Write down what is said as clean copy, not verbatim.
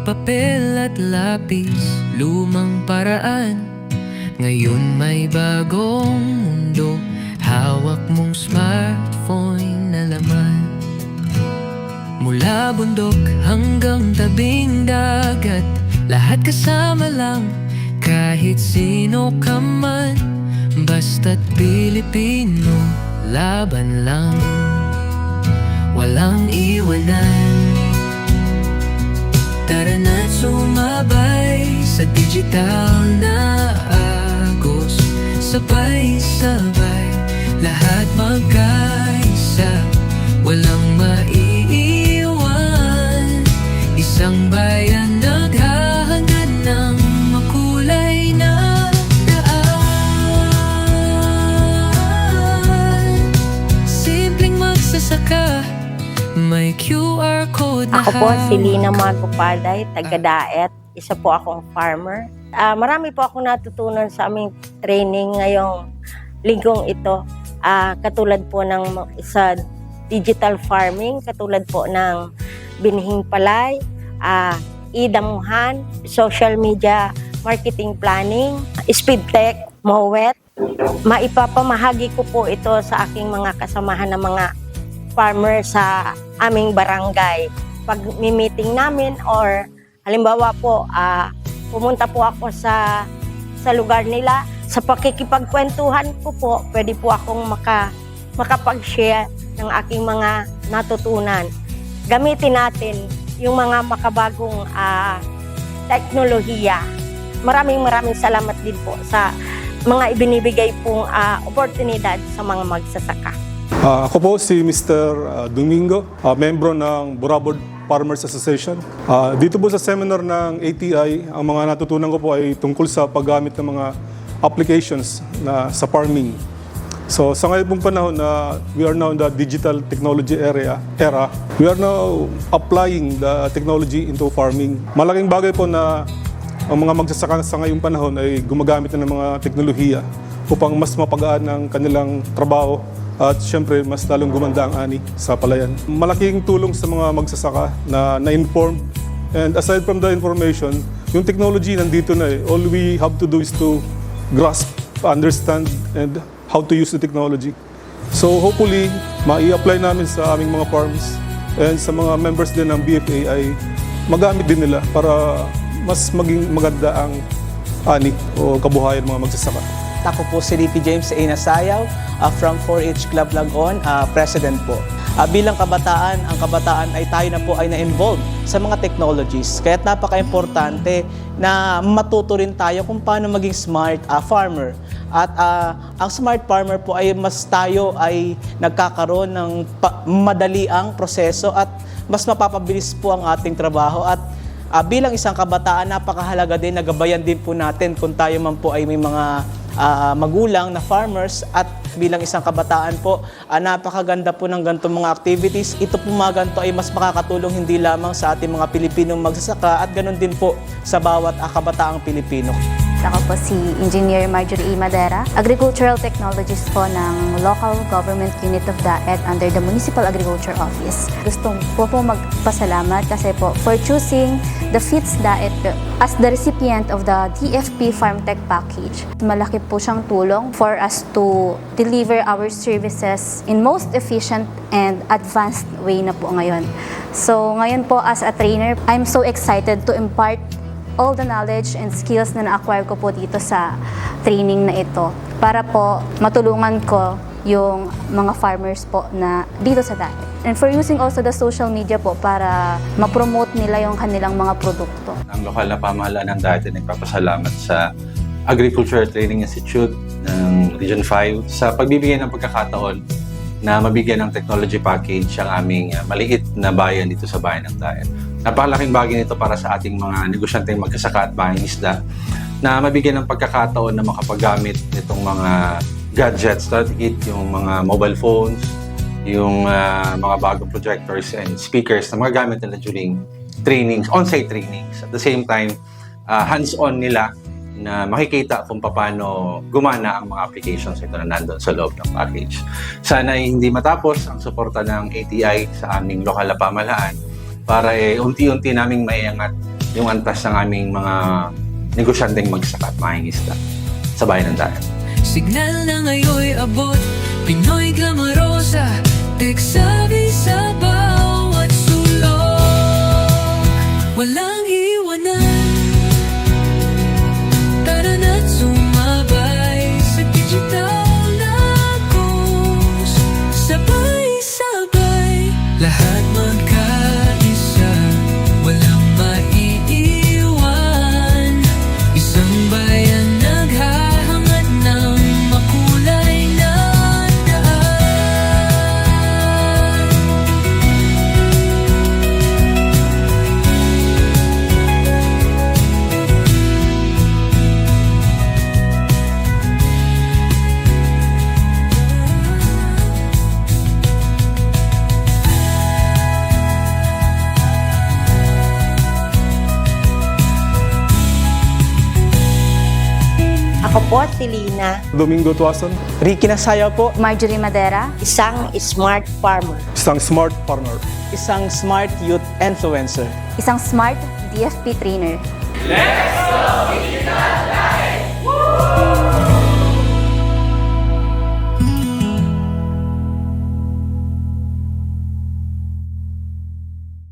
papel at lapis, lumang paraan. Ngayon may bagong mundo, hawak mong smartphone na laman. Mula bundok hanggang tabing dagat, lahat kasama lang, kahit sino ka man. Basta't Pilipino, laban lang, walang iwanan. Tara na't sumabay sa digital na agos, sabay-sabay, lahat magkaisa, walang maiiwan. Isang bayan naghahangad ng makulay na daan. Simpleng magsasaka, may QR code na Ako po si hawak. Lina Magupaday, taga-Daet. Isa po akong farmer. Marami po akong natutunan sa aming training ngayong linggong ito. Katulad po ng sa digital farming, katulad po ng binhing palay, idamuhan, social media, marketing planning, speed tech, mowet. Maipapamahagi ko po ito sa aking mga kasamahan ng mga farmer sa aming barangay. Pag meeting namin or halimbawa po, pumunta po ako sa lugar nila, sa pakikipagkwentuhan ko po, pwede po akong makapag-share ng aking mga natutunan. Gamitin natin yung mga makabagong teknolohiya. Maraming salamat din po sa mga ibinibigay pong oportunidad sa mga magsasaka. Ako po si Mr. Domingo, membro ng Burabod Farmers Association. Dito po sa seminar ng ATI, ang mga natutunan ko po ay tungkol sa paggamit ng mga applications na sa farming. So sa ngayon pong panahon na we are now in the digital technology era, we are now applying the technology into farming. Malaking bagay po na ang mga magsasaka sa ngayong panahon ay gumagamit na ng mga teknolohiya upang mas mapagaan ang kanilang trabaho at syempre mas lalong gumanda ang ani sa palayan. Malaking tulong sa mga magsasaka na na-informed, and aside from the information, yung technology nandito na eh. All we have to do is to grasp, understand, and how to use the technology. So hopefully, mai-apply namin sa aming mga farms and sa mga members din ng BFA ay magamit din nila para mas maging maganda ang ani o kabuhayan ng mga magsasaka. Ako po si Ricky James A. Nasayaw from 4-H Club Lagon, President po. Bilang kabataan, ang kabataan ay tayo na po ay na-involve sa mga technologies. Kaya't napaka-importante na matuto rin tayo kung paano maging smart farmer. At ang smart farmer po ay mas tayo ay nagkakaroon ng madaliang proseso at mas mapapabilis po ang ating trabaho. At bilang isang kabataan, napakahalaga din, nagabayan din po natin kung tayo man po ay may mga magulang na farmers, at bilang isang kabataan po, napakaganda po ng ganitong mga activities. Ito po mga ganito ay mas makakatulong hindi lamang sa ating mga Pilipinong magsasaka at ganun din po sa bawat kabataang Pilipino. Ako po si Engineer Marjorie E. Madera, Agricultural Technologist po ng Local Government Unit of Daet under the Municipal Agriculture Office. Gusto po magpasalamat kasi po for choosing the FITS Daet as the recipient of the DFP Farm Tech Package. Malaki po siyang tulong for us to deliver our services in most efficient and advanced way na po ngayon. So ngayon po as a trainer, I'm so excited to impart all the knowledge and skills na na-acquire ko po dito sa training na ito para po matulungan ko yung mga farmers po na dito sa Daet. And for using also the social media po para ma-promote nila yung kanilang mga produkto. Ang lokal na pamahalaan ng Daet ay nagpapasalamat sa Agricultural Training Institute ng Region 5 sa pagbibigay ng pagkakataon na mabigyan ng technology package ang aming maliit na bayan dito sa bayan ng Daet. Napakalaking bagay nito para sa ating mga negosyanteng magsasaka at bayang isda na mabigyan ng pagkakataon na makapaggamit nitong mga gadgets, yung mga mobile phones, yung mga bagong projectors and speakers na mga gamit nila during trainings, on-site trainings. At the same time, hands-on nila na makikita kung paano gumana ang mga applications ito na nandun sa loob ng package. Sana ay hindi matapos ang suporta ng ATI sa aming lokal na pamahalaan para unti-unti naming maiangat yung antas ng aming mga negosyanteng magsaka at mangingisda sa bayan ng Dagat. Signal na ngayon'y abot, Pinoy glamorosa, teksabi sa bawat sulok. Walang iwanan, tara na't sumabay sa digital na kurs. Sabay-sabay, lahat magkaisa, walang maiiwan. Isang bayan naghahangad ng makulay na daan. Ako po si Lina, Domingo Tuason, Ricky Nasayaw po, Marjorie Madera, isang smart farmer. isang smart farmer. isang smart youth influencer. isang smart DFP trainer. Let's go digital life! Woo!